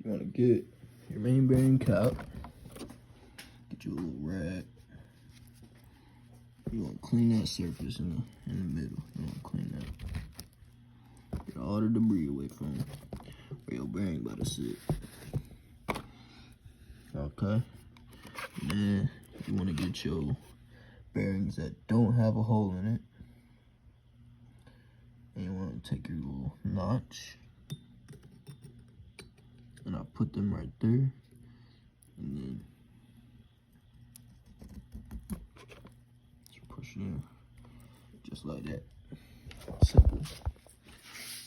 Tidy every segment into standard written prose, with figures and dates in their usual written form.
You want to get your main bearing cap. Get your little rag. You want to clean that surface in the middle. You want to clean that. Get all the debris away from where your bearing about to sit. Okay. And then you want to get your bearings that don't have a hole in it. And you want to take your little notch. And I'll put them right there. And then just push it in. Just like that. Simple.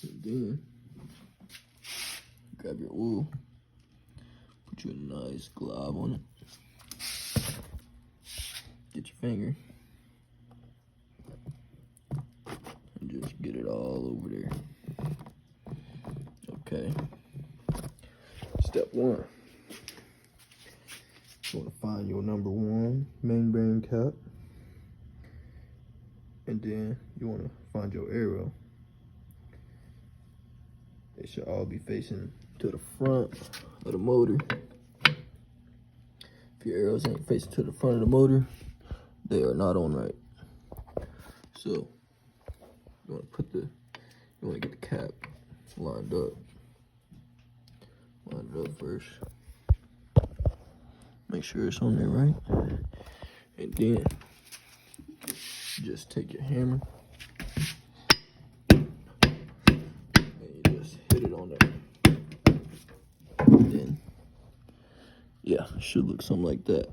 And then grab your oil. Put you a nice glob on it. Get your finger. And just get it all over there. Okay. Step 1. You want to find your number 1 main bearing cap. And then you want to find your arrow. They should all be facing to the front of the motor. If your arrows ain't facing to the front of the motor, they are not on right. So you want to get the cap lined up. Line it up first. Make sure it's on there right. And then just take your hammer and you just hit it on there. And then, yeah, it should look something like that.